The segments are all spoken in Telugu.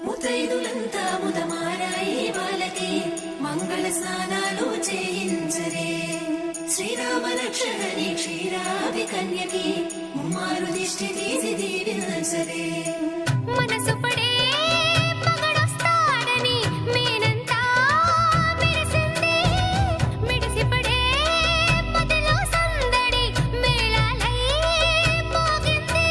ముత్తైదులంతా ముదమారాయి వాళ్ళకి మంగళ స్నానాలు చేయించరే. శ్రీరామ రక్షణని క్షీరాది కన్యకి ముమ్మారు దిష్టి తీసి దీవించరే. మనసు పడే మగడొస్తాడని మేనంతా మెరిసింది. మిడిసిపడే మదిలో సందడి మేళాలై మోగింది.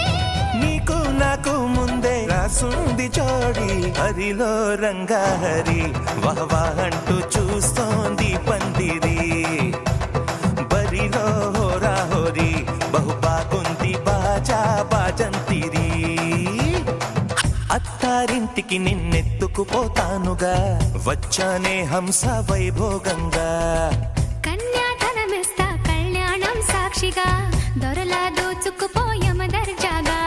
నీకు నాకు ముందే రాసుంది జోడి, హరిలో రంగాహరి వహవా అంటూ చూస్తోంది పందిరి. బరిలో హోరాహోరి బహుబాగుంది బాజా బాజంతిరి. అత్తారింటికి నిన్నెత్తుకుపోతానుగా, వచ్చానే హంస వైభోగంగా. కన్యాధనమిస్తా కళ్యాణం సాక్షిగా, దొరలా దోచుకుపోయమ దర్జాగా.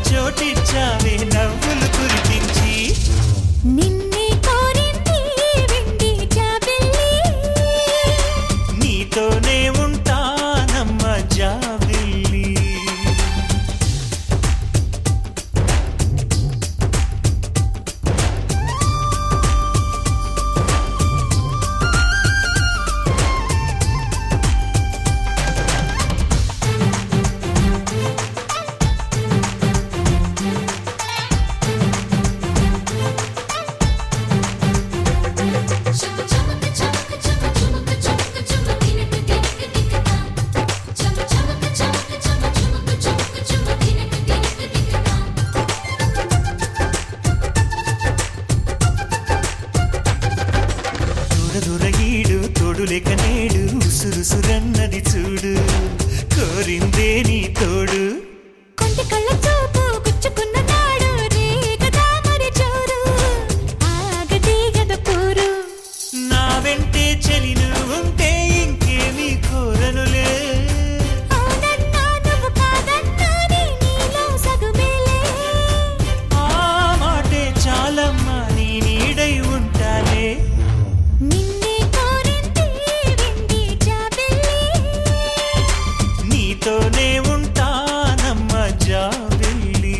చోటిచ్చావే నవ్వులు కురిపించి నిన్నే కోరింది వెండి జాబిల్లి నీతోనే ఉంటానమ్మ జాబిల్లి దూరదూరగీడు తోడులేక నేడు ఉసురుసురన్నది చూడు కోరిందే నీ తోడు కొంటి కళ్ళ చూపు గుచ్చుకున్న నాడు రేగదా మరి చోరు ఆగదే గద పోరు నా వెంటే చలి ఉంటే ఇంకేమీ కోరనులే అవునన్నా నువ్వు కాదన్నా నీలో సగుమేలే ఆ మాటే చాలమ్మా నీ నీడై ఉంటానే నిన్నే కోరింది వెండి జాబిల్లి నీతోనే ఉంటానమ్మ జాబిల్లి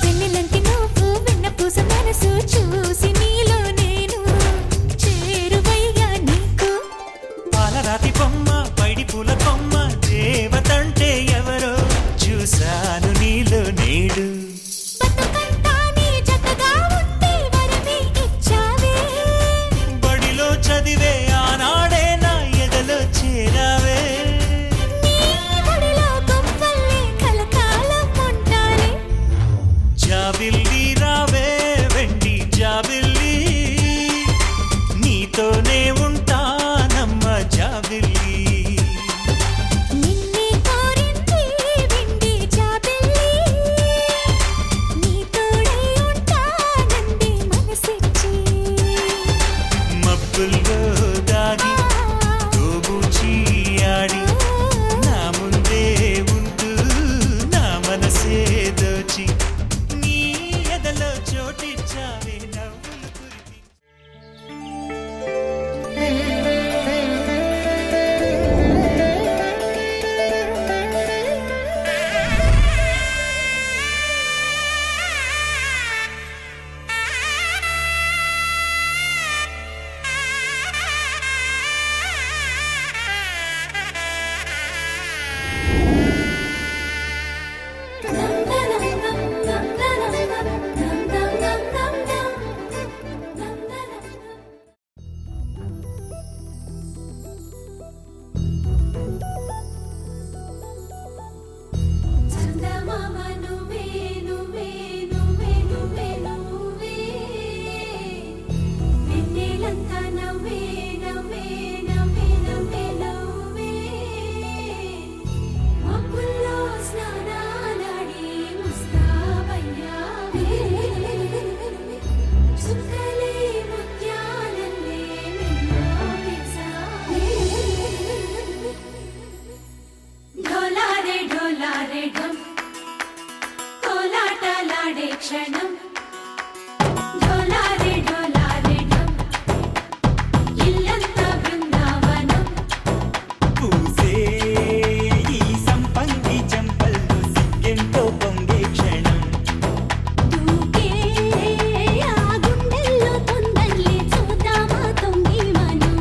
వెన్నెలంటి నువ్వు వెన్నపూస మనసు చూసి నీలో నేను చేరువయ్యా నీకు పాలరాతి బొమ్మ పైడి పూల కొమ్మ దేవతంటే ఎవరో చూశాను నీలో నేడు బతుకంతా నీ జతగా ఉంటే వరమే ఇచ్చావే బడిలో చదివే ఆనాడే నా ఎదలో చేరావే నీ ఒడిలో గొప్పల్లే కలకాలం ఉంటానే జాబిల్లి రావే వెండి జాబిల్లి నీతోనే ఉంటానమ్మ జాబిల్లి నిన్నే కోరింది వెండి జాబిల్లి నీ తోడై ఉంటానంది మనసిచ్చి మబ్బుల్లో దాగి తోబూచి ఆడి నా ముందే ఉంటూ నా మనసే దోచి నీ ఎదలో చోటిచ్చావే నవ్వులు కురిపించి చందమామ నువ్వే నువ్వే నువ్వే నువ్వే నువ్వే వెన్నెలంతా నవ్వే నవ్వే నవ్వే నవ్వే నవ్వే మబ్బుల్లో స్నానాలాడి ముస్తాబయ్యావే చుక్కలే ముత్యాలల్లే మెరిసావే ढोलारे ढोलारे ढम कोलाटलाडे क्षणम ढोलारे ढोलारे ढम इल्लंता बृंदावनम పూసే ఈ సంపంగి చెంపల్లో సిగ్గెంతో పొంగే క్షణం దూకే ఆ గుండెల్లో తొందరలే చూద్దామా తొంగి మనం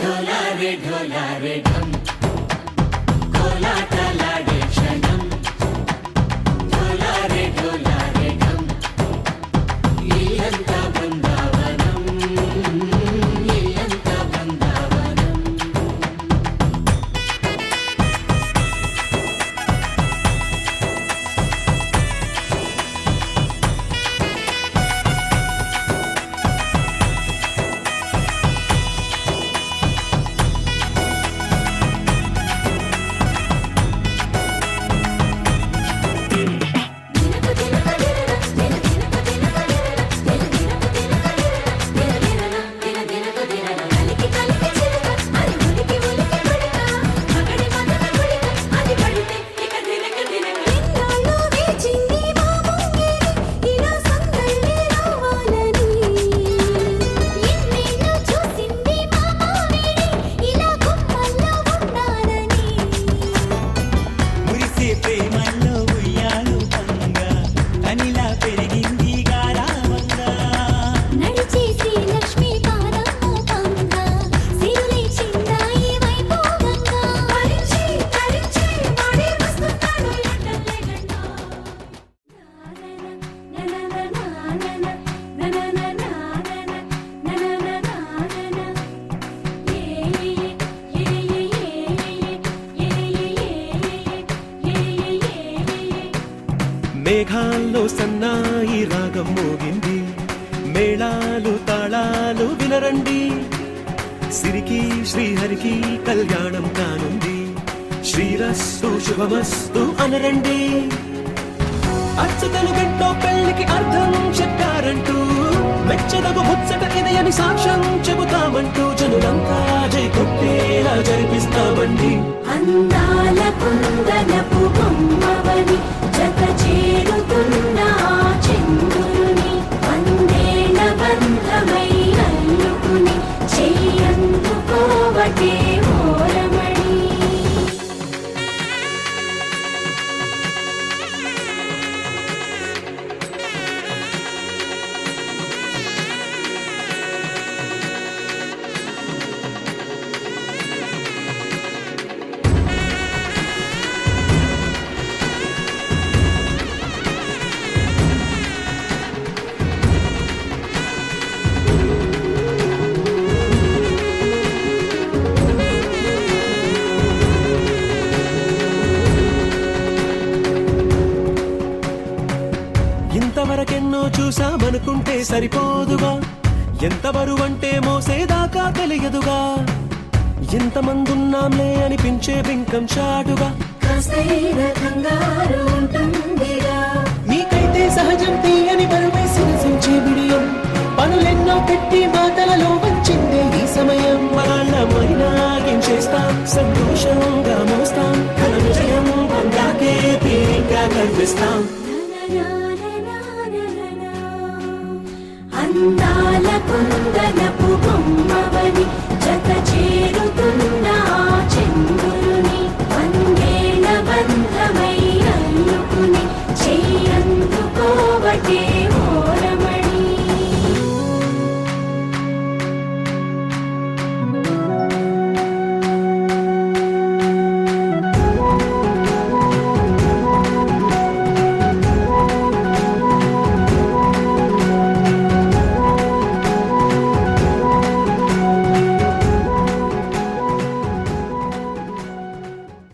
ढोलारे ढोलारे ढम కోలాటలాడే క్షణం డోలారే డోలారే ఢమ్ ఇల్లంతా బృందావనం ఇల్లంతా బృందావనం కలికి కలికి చిలుక అది ఉలికి ఉలికి పడక మగడి మదన గుడిక అది పడితే ఇక దినక దినక ఎన్నాళ్ళు వేచింది మా ముంగిలి ఇలా సందళ్ళే రావాలని ఎన్నేళ్ళు చూసింది మా మావిడి ఇలా గుమ్మల్లో ఉండాలని మురిసే ప్రేమల్లో ఉయ్యాలు పంగా కనిలా పెరిగింది గారావంగా నడిచే శ్రీలక్ష్మి పాదము పంగ సిరులే చిందాయి వైభోగంగా హరించి హరించి వాడే వస్తున్నాడు ఎట్టల్లే గంట మేఘాల్లో సన్నాయి రాగం మోగింది మేళాలు తాళాలు వినరండి సిరికి శ్రీహరికి కళ్యాణం కానుంది శ్రీరస్తు శుభమస్తు అనరండి అచ్చతలు గంటో పెళ్లికి అర్థం చెప్పారంటూ మెచ్చదగు ముచ్చట ఇది అని సాక్ష్యం చెబుతామంటూ జనులంతా జై కొట్టేలా జరిపిస్తామండి అందాల కుందనపు బొమ్మవని జత చేరుతున్న ఆ చంద్రుని వందేళ్ల బంధమై అల్లుకుని చెయ్యందుకోవటే ఓరమణి ఇంతవరకెన్నో చూసామనుకుంటే సరిపోదుగా ఎంత బరువంటే మోసేదాకా తెలియదుగా ఇంతమందున్నాంలే అనిపించే బింకం చాటుగా కాస్తైన కంగారు ఉంటుందిగా నీకైతే సహజం తీయని బరువై సిరసించే బిడియం పనులెన్నో పెట్టి మాటలలో వచ్చిందే ఈ సమయం వాళ్ళమైనా ఏం చేస్తాం సంతోషంగా మోస్తాం ఘన విజయం పొందాకే తీరిగ్గా కనిపిస్తాం అందాల కుందనపు బొమ్మ